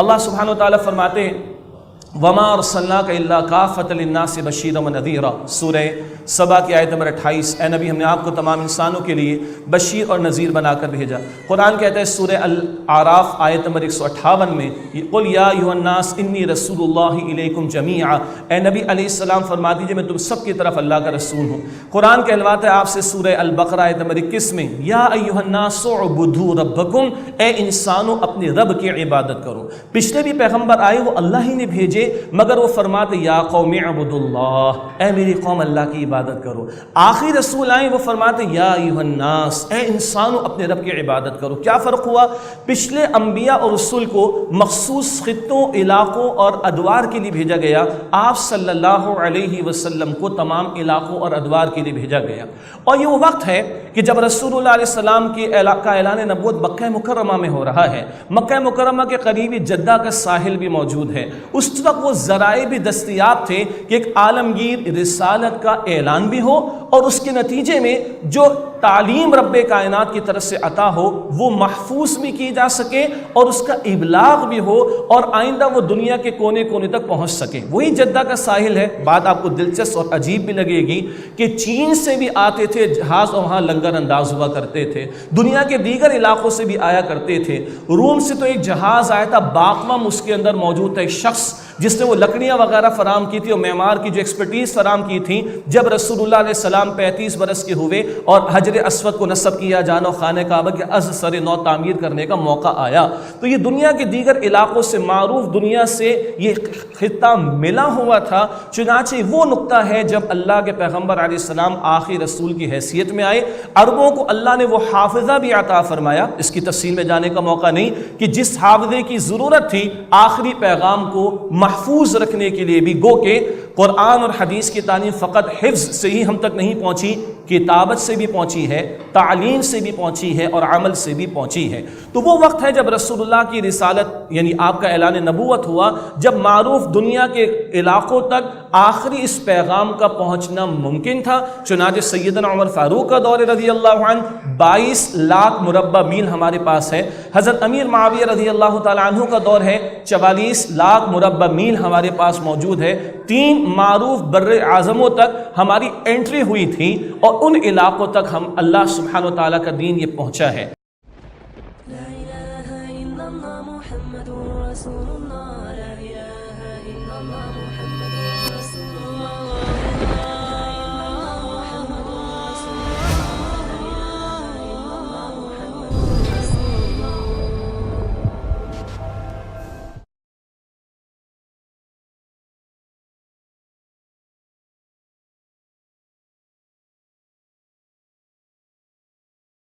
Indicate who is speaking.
Speaker 1: اللہ سبحانہ وتعالیٰ فرماتے ہیں وما ارسلناک الا کافۃ للناس بشیرا ونذیرا، سورہ سبا کی آیت نمبر 28، اے نبی ہم نے آپ کو تمام انسانوں کے لیے بشیر اور نذیر بنا کر بھیجا۔ قرآن کہتا ہے سورہ الاعراف آیت نمبر 158 میں قل یا ایھا الناس انی رسول اللہ الیکم جمیعا، اے نبی علیہ السلام فرما دیجئے میں تم سب کی طرف اللہ کا رسول ہوں۔ قرآن کہلواتا ہے آپ سے سورہ البقرہ آیت نمبر 21 میں یا ایھا الناس اعبدوا ربکم، اے انسانوں اپنے رب کی عبادت کرو۔ پچھلے بھی پیغمبر آئے وہ اللہ ہی نے بھیجے، مگر وہ فرماتے یا قوم اعبدوا اللہ، اے میری قوم اللہ کی عبادت کرو۔ آخری رسول آئے وہ فرماتے یا ایھا الناس، اے انسانوں اپنے رب کی عبادت کرو۔ کیا فرق ہوا؟ پچھلے انبیاء اور رسول کو مخصوص خطوں، علاقوں اور ادوار کے لیے بھیجا گیا، آپ صلی اللہ علیہ وسلم کو تمام علاقوں اور ادوار کے لیے بھیجا گیا۔ اور یہ وہ وقت ہے کہ جب رسول اللہ علیہ السلام کا اعلان نبوت مکہ مکرمہ میں ہو رہا ہے۔ مکہ مکرمہ کے قریب جدہ کا ساحل بھی موجود ہے۔ اس وقت وہ ذرائع بھی دستیاب تھے کہ ایک عالمگیر رسالت کا اعلان بھی ہو اور اس کے نتیجے میں جو تعلیم رب کائنات کی طرف سے عطا ہو وہ محفوظ بھی کی جا سکے اور اس کا ابلاغ بھی ہو اور آئندہ وہ دنیا کے کونے کونے تک پہنچ سکے۔ وہی جدہ کا ساحل ہے۔ بات آپ کو دلچسپ اور عجیب بھی لگے گی کہ چین سے بھی آتے تھے جہاز اور وہاں لنگر انداز ہوا کرتے تھے، دنیا کے دیگر علاقوں سے بھی آیا کرتے تھے۔ روم سے تو ایک جہاز آیا تھا، باقوم اس کے اندر موجود تھا ایک شخص جس نے وہ لکڑیاں وغیرہ فراہم کی تھی اور معمار کی جو ایکسپرٹیز فراہم کی تھی۔ جب رسول اللہ علیہ السلام 35 برس کے ہوئے اور حجر اسود کو نصب کیا جانا اور خانہ کعبہ کے از سر نو تعمیر کرنے کا موقع آیا تو یہ دنیا کے دیگر علاقوں سے معروف دنیا سے یہ خطہ ملا ہوا تھا۔ چنانچہ وہ نقطہ ہے جب اللہ کے پیغمبر علیہ السلام آخری رسول کی حیثیت میں آئے، عربوں کو اللہ نے وہ حافظہ بھی عطا فرمایا۔ اس کی تفصیل میں جانے کا موقع نہیں کہ جس حافظے کی ضرورت تھی آخری پیغام کو محفوظ رکھنے کے لیے بھی، گو کہ قرآن اور حدیث کی تعلیم فقط حفظ سے ہی ہم تک نہیں پہنچی، کتابت سے بھی پہنچی ہے، تعلیم سے بھی پہنچی ہے اور عمل سے بھی پہنچی ہے۔ تو وہ وقت ہے جب رسول اللہ کی رسالت یعنی آپ کا اعلان نبوت ہوا، جب معروف دنیا کے علاقوں تک آخری اس پیغام کا پہنچنا ممکن تھا۔ چنانچہ سیدنا عمر فاروق کا دور رضی اللہ عنہ 22 لاکھ مربع میل ہمارے پاس ہے۔ حضرت امیر معاویہ رضی اللہ تعالیٰ عنہ کا دور ہے، 44 لاکھ مربع میل ہمارے پاس موجود ہے۔ 3 معروف بر اعظموں تک ہماری انٹری ہوئی تھی اور ان علاقوں تک ہم اللہ سبحانہ و تعالیٰ کا دین یہ پہنچا ہے۔
Speaker 2: لا الہ الا اللہ محمد رسول